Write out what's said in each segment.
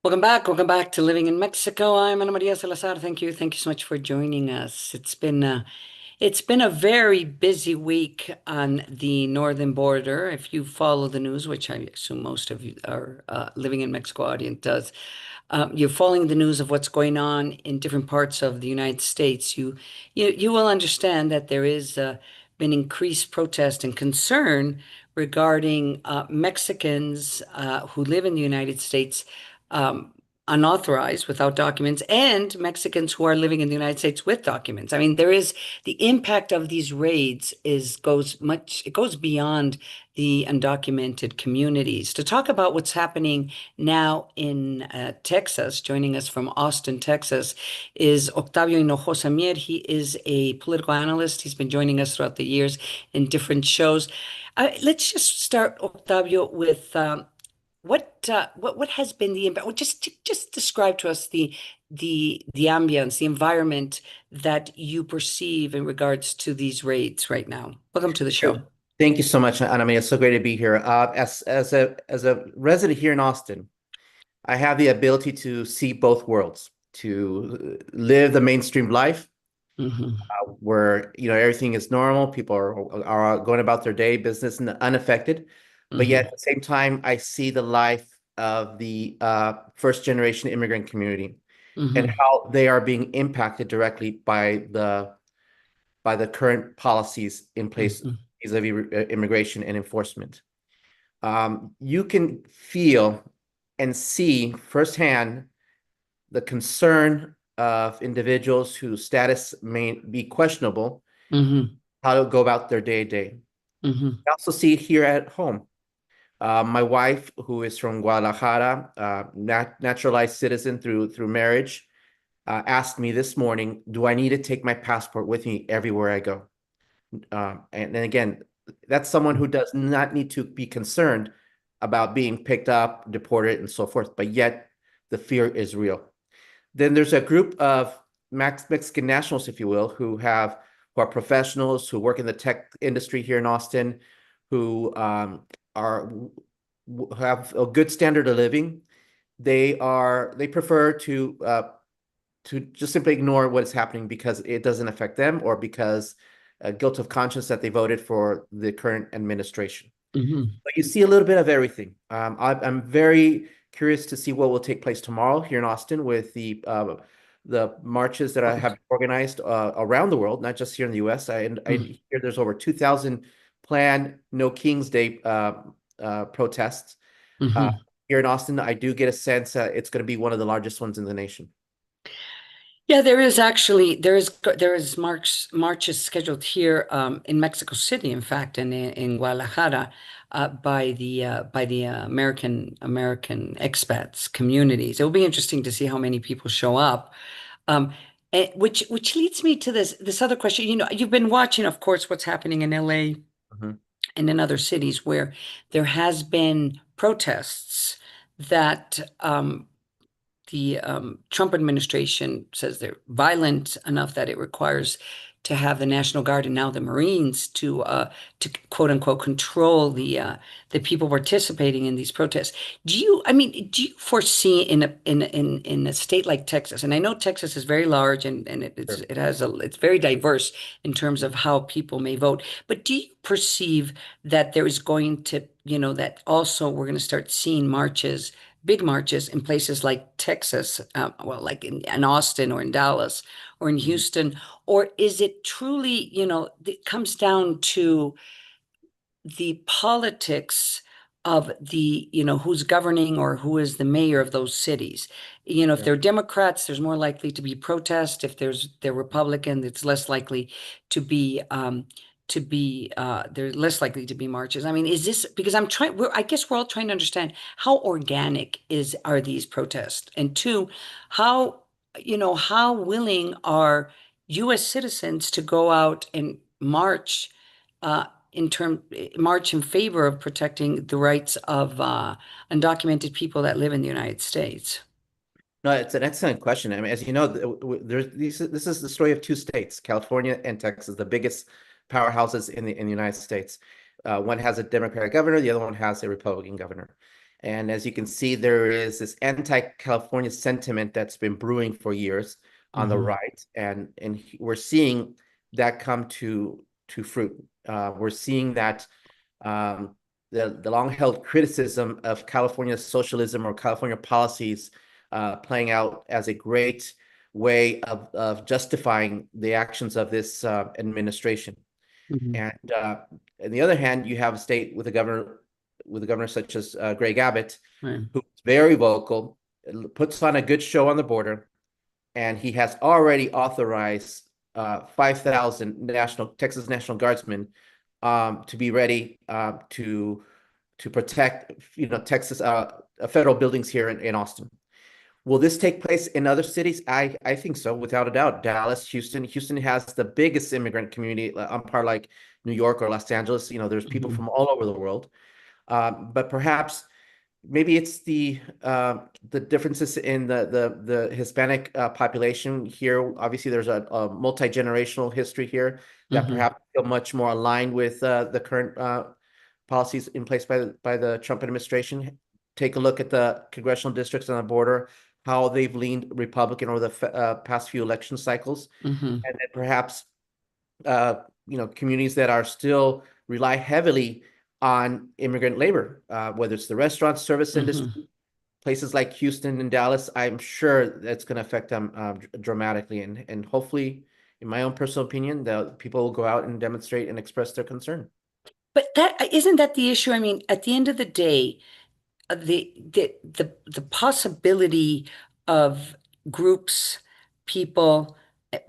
Welcome back to Living in Mexico. I'm Ana Maria Salazar. Thank you so much for joining us. It's been a very busy week on the northern border. If you follow the news, which I assume most of you our Living in Mexico audience does, you're following the news of what's going on in different parts of the United States. You will understand that there is been increased protest and concern regarding Mexicans who live in the United States um, unauthorized without documents and Mexicans who are living in the United States with documents. I mean, there is the impact of these raids is goes much, it goes beyond the undocumented communities. To talk about what's happening now in Texas, joining us from Austin, Texas, is Octavio Hinojosa Mier. He is a political analyst. He's been joining us throughout the years in different shows. Let's just start, Octavio, with what has been the impact? Well, just describe to us the ambience, the environment that you perceive in regards to these raids right now. Welcome to the show. Sure. Thank you so much, Ana Maria. It's so great to be here. As a resident here in Austin, I have the ability to see both worlds, to live the mainstream life Hmm. where everything is normal, people are going about their day business and unaffected, but yet Hmm. at the same time, I see the life of the first generation immigrant community and Hmm. how they are being impacted directly by the current policies in place Hmm. vis-a-vis immigration and enforcement. You can feel and see firsthand the concern of individuals whose status may be questionable, Hmm. how to go about their day to day. Hmm. I also see it here at home. My wife, who is from Guadalajara, naturalized citizen through marriage, asked me this morning, "Do I need to take my passport with me everywhere I go?" And then again, that's someone who does not need to be concerned about being picked up, deported, and so forth, but yet the fear is real. Then there's a group of Mexican nationals, if you will, who are professionals who work in the tech industry here in Austin, who are have a good standard of living. They prefer to just simply ignore what is happening because it doesn't affect them or because guilt of conscience that they voted for the current administration. Hmm. But you see a little bit of everything. I'm very curious to see what will take place tomorrow here in Austin with the marches that I have organized around the world, not just here in the U.S. I hear there's over 2,000 planned No King's Day protests uh, Hmm. here in Austin. I do get a sense that it's going to be one of the largest ones in the nation. Yeah, there is actually there is marches scheduled here in Mexico City, in fact, and in Guadalajara by the American expats communities. It will be interesting to see how many people show up. Um, which leads me to this other question. You know, you've been watching, of course, what's happening in LA Mhm. and in other cities where there has been protests that the Trump administration says they're violent enough that it requires to have the National Guard and now the Marines to quote unquote control the people participating in these protests. Do you foresee in a state like Texas, and I know Texas is very large and Sure. it's very diverse in terms of how people may vote, but do you perceive that there is going to, you know, that also we're going to start seeing marches, big marches in places like Texas, well, like in Austin or in Dallas or in Mhm. Houston? Or is it truly, you know, it comes down to the politics of the, you know, who's governing or who is the mayor of those cities? You know, if Yeah. they're Democrats, there's more likely to be protest. If they're Republican, it's less likely they're less likely to be marches. I mean, is this because I guess we're all trying to understand how organic are these protests? And two, how, you know, how willing are US citizens to go out and uh, march in favor of protecting the rights of undocumented people that live in the United States? No, it's an excellent question. I mean, as you know, this is the story of two states, California and Texas, the biggest powerhouses in the United States. One has a Democratic governor, the other one has a Republican governor. And as you can see, there is this anti-California sentiment that's been brewing for years on the Hmm. right, and we're seeing that come to fruit. We're seeing that um, the long-held criticism of California socialism or California policies playing out as a great way of justifying the actions of this administration. Hmm. And on the other hand, you have a state with a governor such as Greg Abbott, Right. who's very vocal, puts on a good show on the border, and he has already authorized 5,000 Texas National Guardsmen to be ready to protect, Texas federal buildings here in Austin. Will this take place in other cities? I think so, without a doubt. Dallas, Houston. Houston has the biggest immigrant community on par like New York or Los Angeles. There's people Hmm. from all over the world. But perhaps maybe it's the differences in the Hispanic population here. Obviously, there's a multi-generational history here that Hmm. perhaps feel much more aligned with the current policies in place by the Trump administration. Take a look at the congressional districts on the border, how they've leaned Republican over the past few election cycles, Hmm. and then perhaps uh, communities that are still rely heavily on immigrant labor, whether it's the restaurant service Hmm. industry, places like Houston and Dallas. I'm sure that's going to affect them dramatically, and hopefully, in my own personal opinion, the people will go out and demonstrate and express their concern. But that isn't that the issue? I mean, at the end of the day, the possibility of groups, people,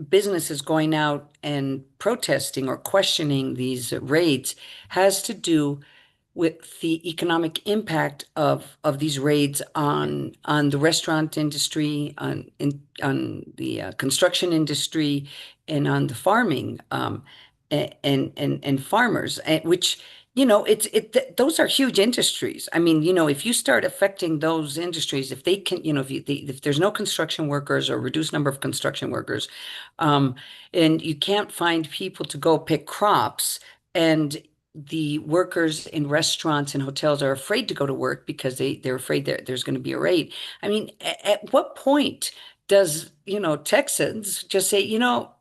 businesses going out and protesting or questioning these raids has to do with the economic impact of these raids on the restaurant industry, on the construction industry, and on the farming and farmers, which those are huge industries. I mean, if you start affecting those industries, if they can, if there's no construction workers or reduced number of construction workers, um, and you can't find people to go pick crops, and the workers in restaurants and hotels are afraid to go to work because they're afraid there's going to be a raid. I mean, at what point does, Texans just say,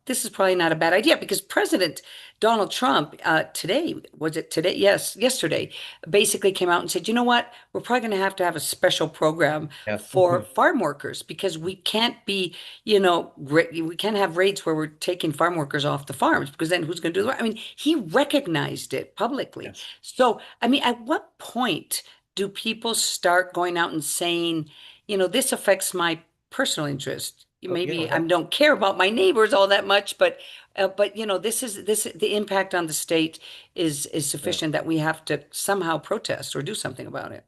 this is probably not a bad idea? Because President Donald Trump, today, was it today? Yes, yesterday, basically came out and said, you know what? We're probably going to have a special program Yes. for farm workers because we can't be, we can't have raids where we're taking farm workers off the farms because then who's going to do the work? I mean, he recognized it publicly. Yes. So, I mean, at what point do people start going out and saying, this affects my personal interest? Oh, yeah, Maybe I without don't care about my neighbors all that much, but this the impact on the state is yeah. sufficient that we have to somehow protest or do something about it.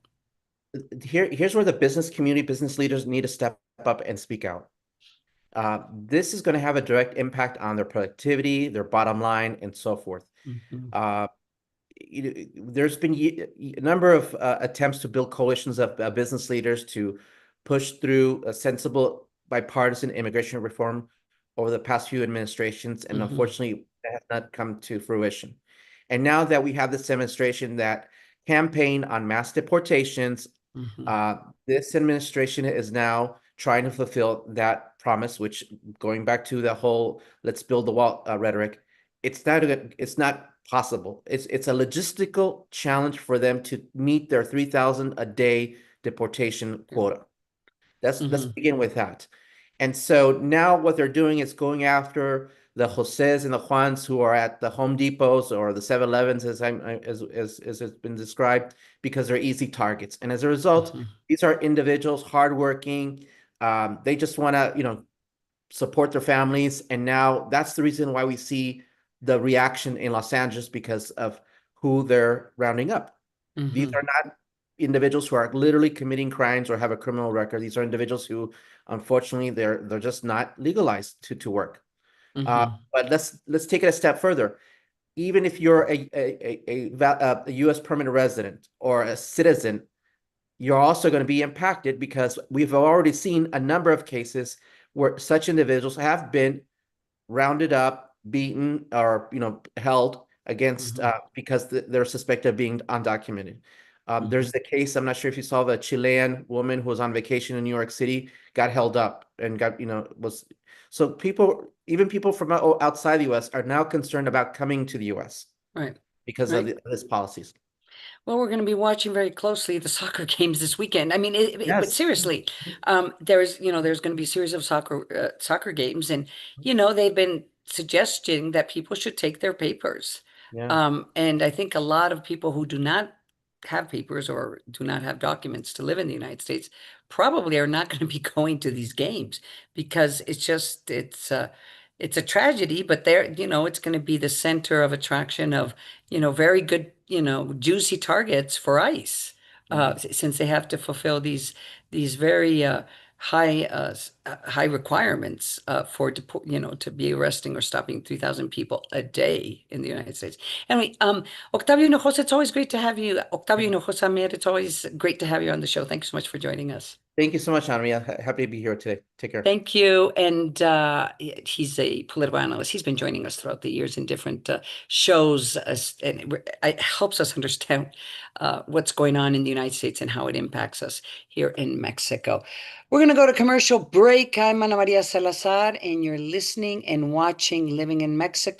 Here's where the business community, business leaders need to step up and speak out. This is going to have a direct impact on their productivity, their bottom line, and so forth. Mhm. Uh, there's been a number of attempts to build coalitions of business leaders to push through a sensible bipartisan immigration reform over the past few administrations, and Mhm. unfortunately, that has not come to fruition. And now that we have this administration that campaign on mass deportations, Mhm. uh, this administration is now trying to fulfill that promise, which, going back to the whole "let's build the wall" rhetoric, it's not possible. It's a logistical challenge for them to meet their 3,000 a day deportation Yeah. quota. Let's Mhm. begin with that. And so now what they're doing is going after the Joses and the Juans who are at the Home Depots or the 7-Elevens, as has been described, because they're easy targets. And as a result, Mhm. these are individuals, hardworking. They just want to, support their families. And now that's the reason why we see the reaction in Los Angeles because of who they're rounding up. These Mhm. are not individuals who are literally committing crimes or have a criminal record. These are individuals who, unfortunately, they're just not legalized to work. Mhm. But let's take it a step further. Even if you're a U.S. permanent resident or a citizen, you're also going to be impacted because we've already seen a number of cases where such individuals have been rounded up, beaten, or held against Mhm. because they're suspected of being undocumented. Mhm. There's the case, I'm not sure if you saw the Chilean woman who was on vacation in New York City, got held up and got, was so people, even people from outside the US are now concerned about coming to the US Right. because of Right. his policies. Well, we're going to be watching very closely the soccer games this weekend. I mean, but Yes. seriously, there's going to be a series of soccer games, and they've been suggesting that people should take their papers. Yeah. And I think a lot of people who do not have papers or do not have documents to live in the United States probably are not going to be going to these games because it's a tragedy, but it's going to be the center of attraction of very good, juicy targets for ICE, Mhm. since they have to fulfill these very high requirements to be arresting or stopping 3,000 people a day in the United States. Anyway, Octavio Hinojosa, it's always great to have you. Octavio Hinojosa, Mier, it's always great to have you on the show. Thank you so much for joining us. Thank you so much, Ana Maria. Happy to be here today. Take care. Thank you. And he's a political analyst. He's been joining us throughout the years in different shows, and it helps us understand what's going on in the United States and how it impacts us here in Mexico. We're going to go to commercial break. I'm Ana Maria Salazar, and you're listening and watching Living in Mexico.